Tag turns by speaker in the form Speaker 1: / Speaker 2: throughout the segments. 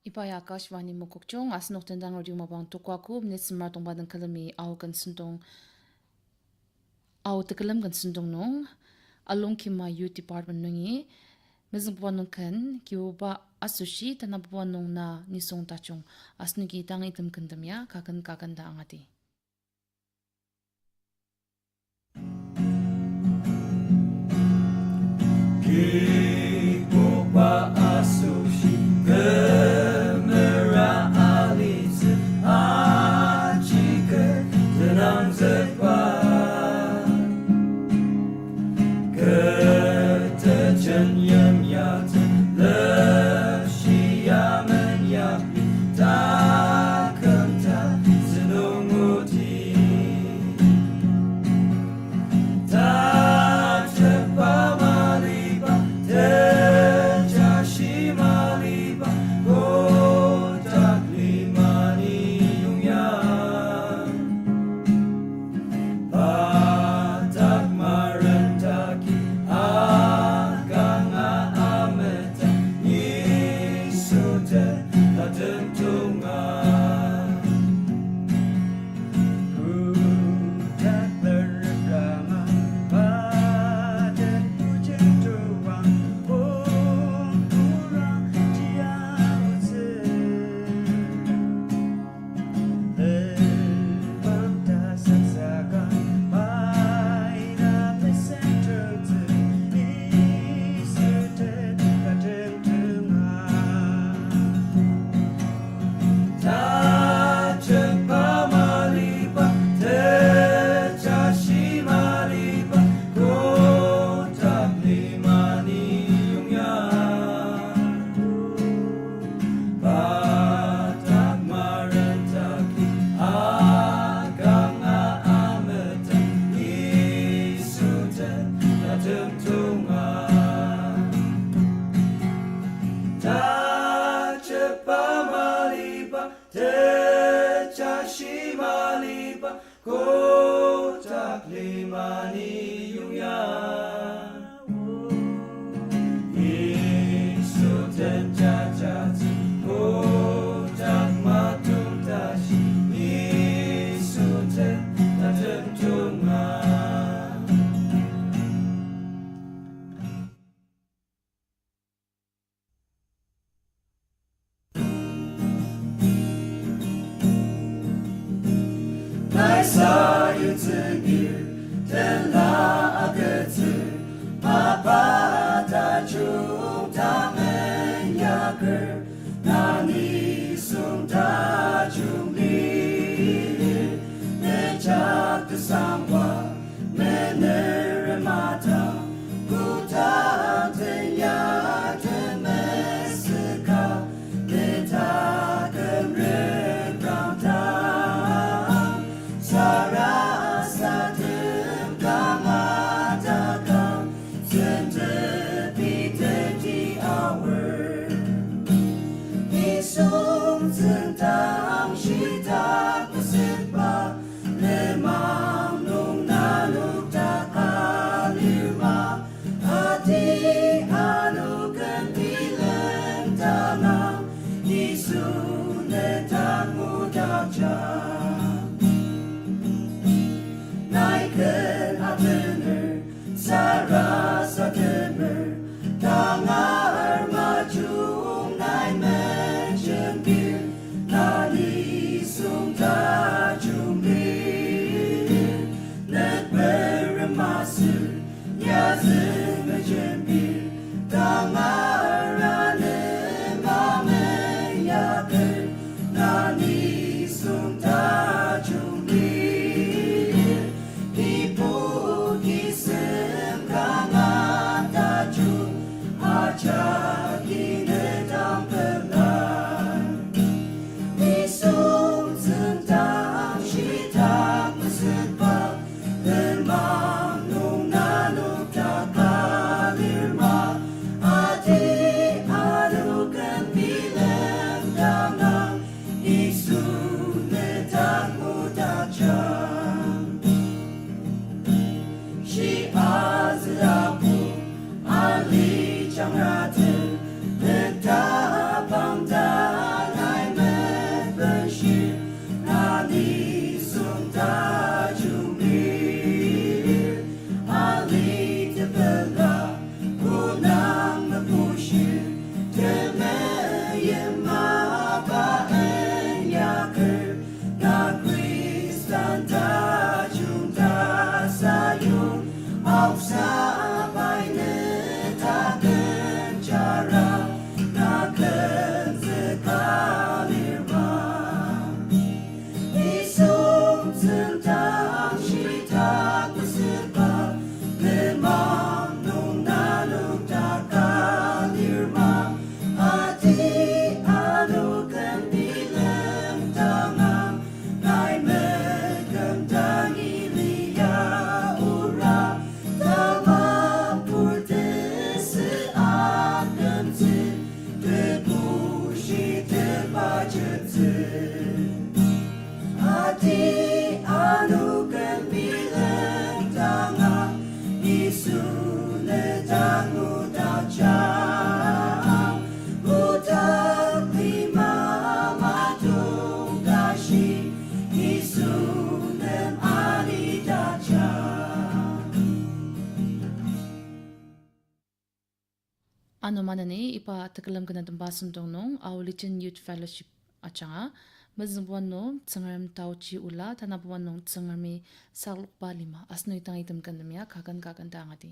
Speaker 1: Ipaya Akashvani Mukokchong Asnok Tendang Radio Mabang Tukwaku Nismar Tongbadan Kalami Au Kan Sundong Au Tekalam Kan Sundong Nong Along Kima Youth Department Nungi Mizang Puanong Kan Kiuba Asushi Tanapuanong na Nisong Tachong Asnugi Tang Itam Kandamya Kakan Kakanda Angati
Speaker 2: Kipupa Asushi Gemera Alice Achike Tenang Zepa Ketechen Yem Yat Le Shiamen Yapi Takanta Zinunguti Tachepa Maliba Tejashimaliba Kotaklimani Yungyan Patak Marentaki Aganga Ameta Yisute Tatentungan Putak Berrama Paden Pujen Tuang Pura Jiautse Levanta Saksakan Baina Pesenterte Isute Katentungan Tachepa Maliba Tejashimaliba Kotaklimani Yungyan Batak Marentaki Aganga Ameta Isute Tatentungan Tachepa Maliba Tejashimaliba Kotaklimani Yungyan Isuten Jajatsu Kotak Matuntashi Isuten Tatentungan Nai sa yu tsugir ten la agetsu Papa ta chung ta men yaker Nani sung ta chung li Nejak te samwa menere mata Kuta ten ya ten mesika Neta kemre ramta Sarasatim kamadakam Sentepiteti hour Isum zentang shitak pesitba Lemam nung nanuk takalirma Hati anukan bilen tanam Isu netang mudakjam Naiken atener sarasa kemer Tangar majung nai mention bir Nani sung tajung bir Net beremasu yazin mention bir Tangar anem amen yaker Nani sung tajung bir Ibu kisem kangan tajung Aja kine dampelan Isum zentang shitak mesetbak Lemam nung nanuk takalirma
Speaker 1: ano manani ipa takalam kana temba sundong nong Aulitin Youth Fellowship achanga mazungbuan no tsangaram tauchi ula tanabuan nong tsangarmi salukpa lima asno itang itam kandamya kagan tangati.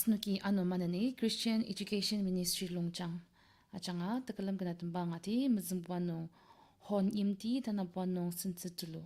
Speaker 1: asnuki ano manani Christian Education Ministry longchang achanga takalam kana tamba ngati mzumbuano hon imti tanabuano sintsitulu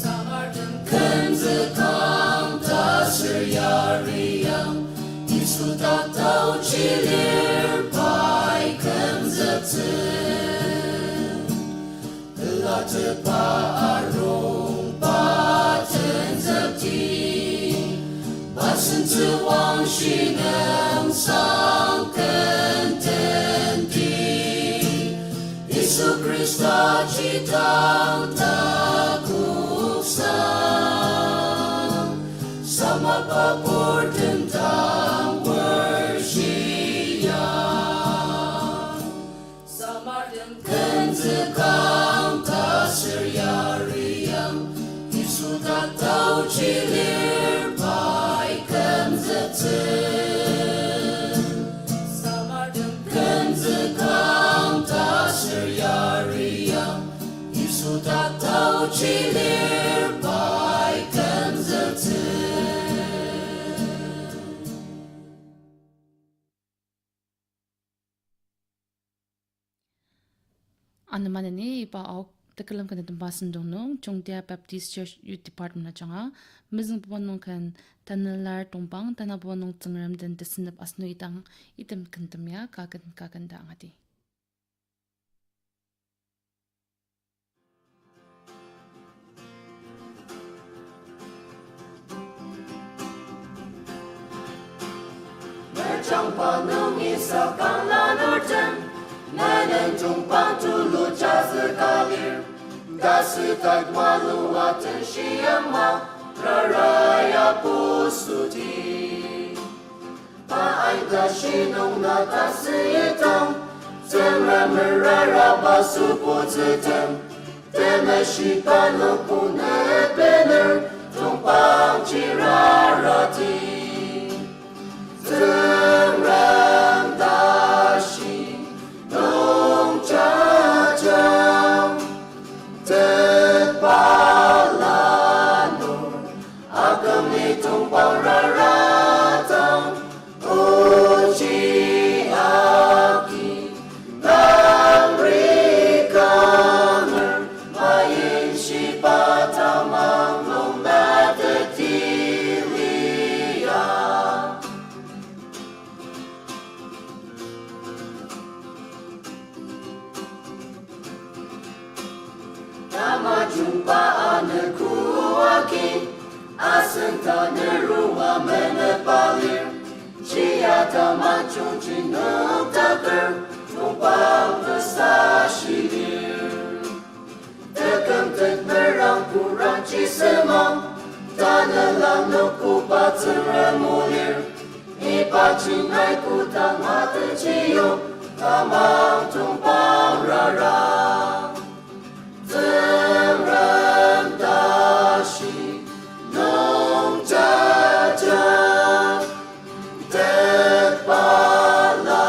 Speaker 2: Samar 这把荣把真则地，把神之王许能上根天地，耶稣 Krista 去当他苦伤，sama papur tentang bersyiang, sama dengan zekam tak seriariang, Yesus tak tahu cilir baikkan zeten, sama dengan zekam tak seriariang, Yesus tak tahu cilir baikkan zeten.
Speaker 1: Anamanani iba au tekalam kan tembasan dongnong Chongtia Baptist Church Youth Department na changa mizing ponong kan tanalar tombang tanabonong tsangram den desinap asno itang item kantamya kagan da ngati.
Speaker 2: Berjumpa nungi sekala norten, nanen jumpa dulu jaza kalir, dasi tak malu atan siyama, raraya pusuti. Paay da sinong natasiyitang, temra merara basupo zitang, teme shipano pune bener, tumpang cirarati. Temram dashi nong jajang tepalanor agam nitong pararatang uji aki nang rikamer mayin si patamang nong natatilia. Nama jumpaan kuakin, asenta nerua menepalir, siata macun cinuk taker, tumpang bersasidir. Tekam tek merang kurang cisemang, tanah lang nukupat seremulir, ipat cinai kutang mata cium, tamang tumpang rarang. Temram dashi nong jajang tepalanur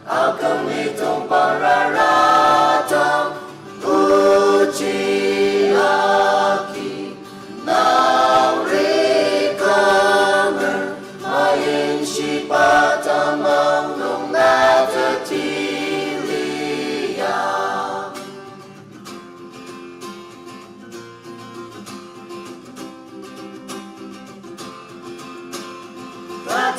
Speaker 2: agam itong pararatang uji aki nang rikamer mayin si patamang nong natatilia.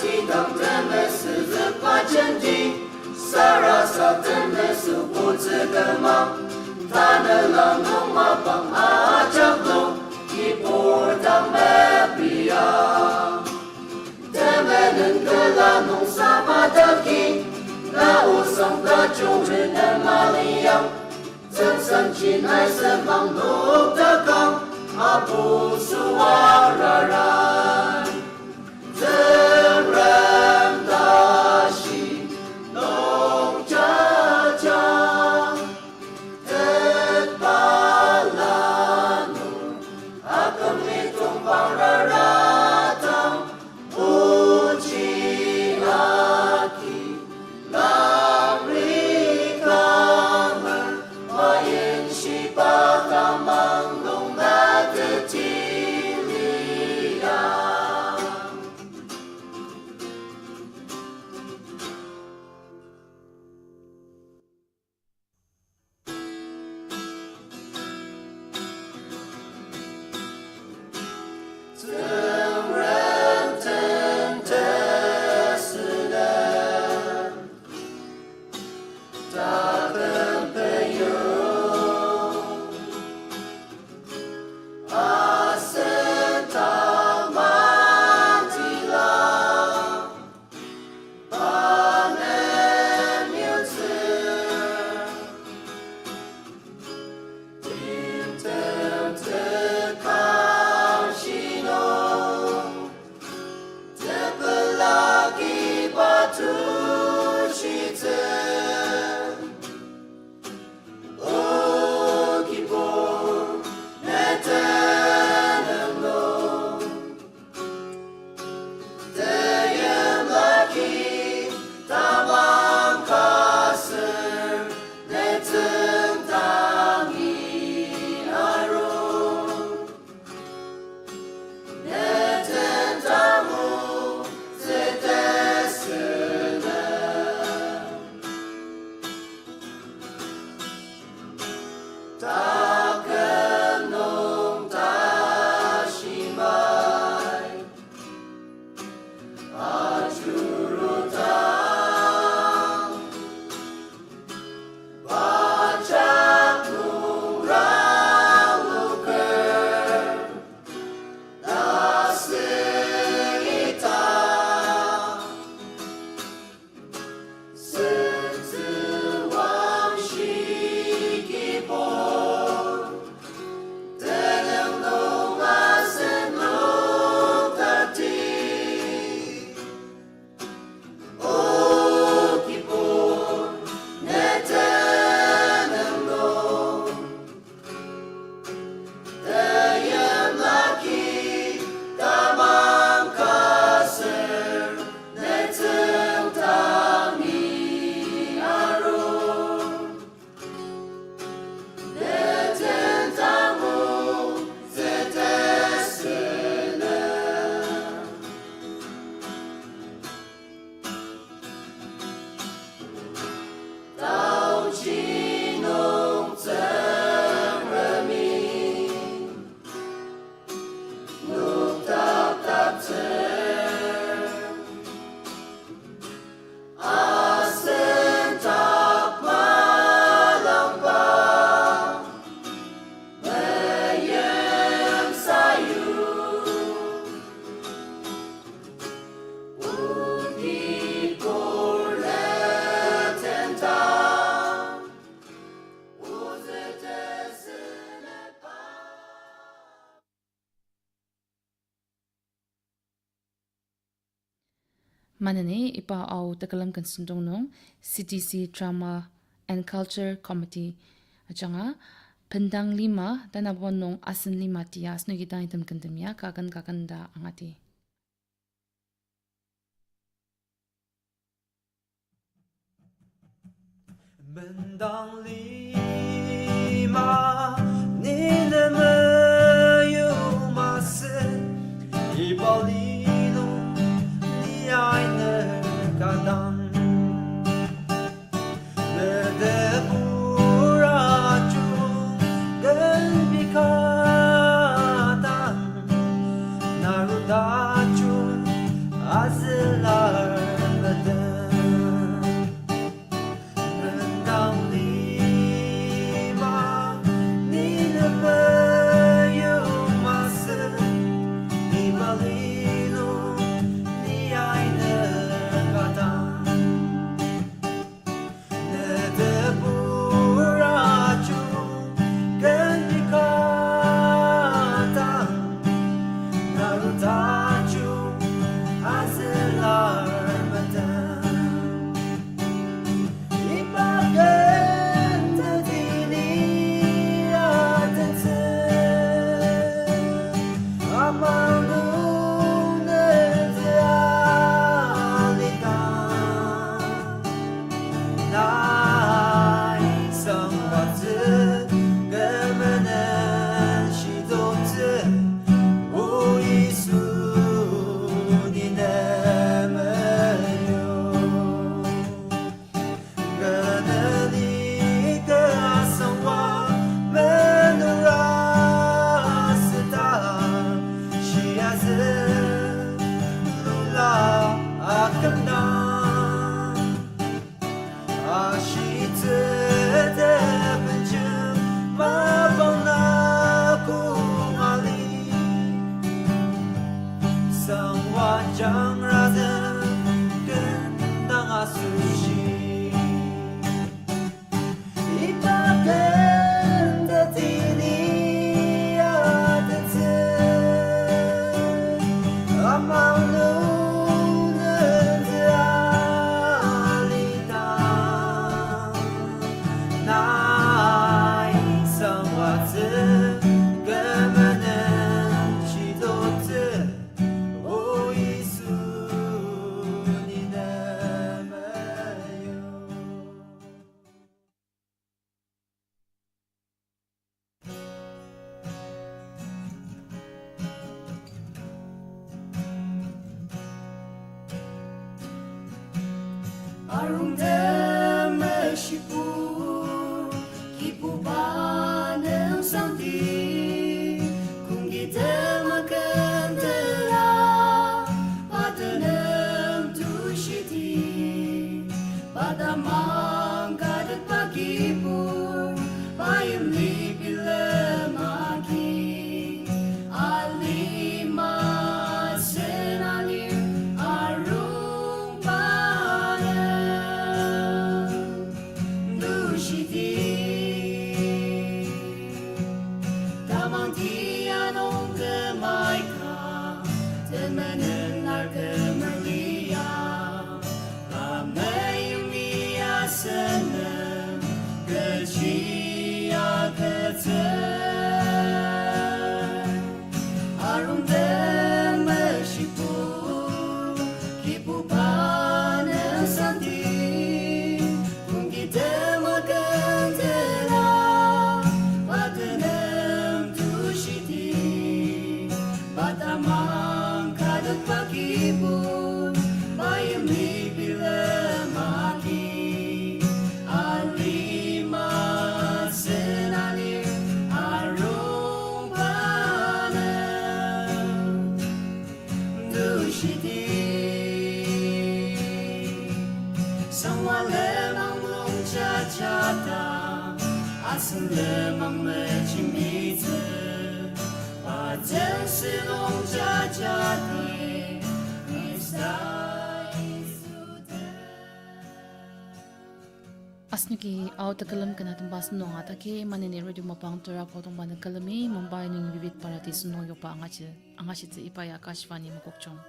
Speaker 2: Tidang temes lepas janji, sarasa temes putih gemam, tanah langgung mapang ajak lo, kipur damai biar. Temenen gelanung sama daki, na usang kacung rina maliang, sensan cinai semang nuk dekang, abu suararan. Temram dashi nong jajang tepalanur agam nitong pararatang uji aki nang rikamer mayin si patamang nong natatilia.
Speaker 1: manane ipa au takalam kan sundong nong CTC Drama and Culture Committee achanga pendang lima dan abon nong asin lima tias no kita item kendemya kakan da angati.
Speaker 3: Pendang lima ni的没有马斯一包里路你爱的嘎当了的不拉住跟比卡当那如大住阿兹拉尔的
Speaker 2: Arung deme shipu kipu panem santi kungi dema kandela padanam tushiti padamang kadat pagipu payam libile magi alima senalim arung Arung deme shipu kipu panem santi kungi dema kandela padanam tushiti patamang kadat pagipu bayam libile maki alima senalim arung panem tushiti Semua lemang belum cacata Asal lemang mecimite Pajen silong cacati Nistai sudah
Speaker 1: Asnuki au takalam kana tambas no ata ke manene radio mapang tora potong ban kalami Mumbai ning bibit parati suno yo pa angachi ipaya Akashvani Mokokchong.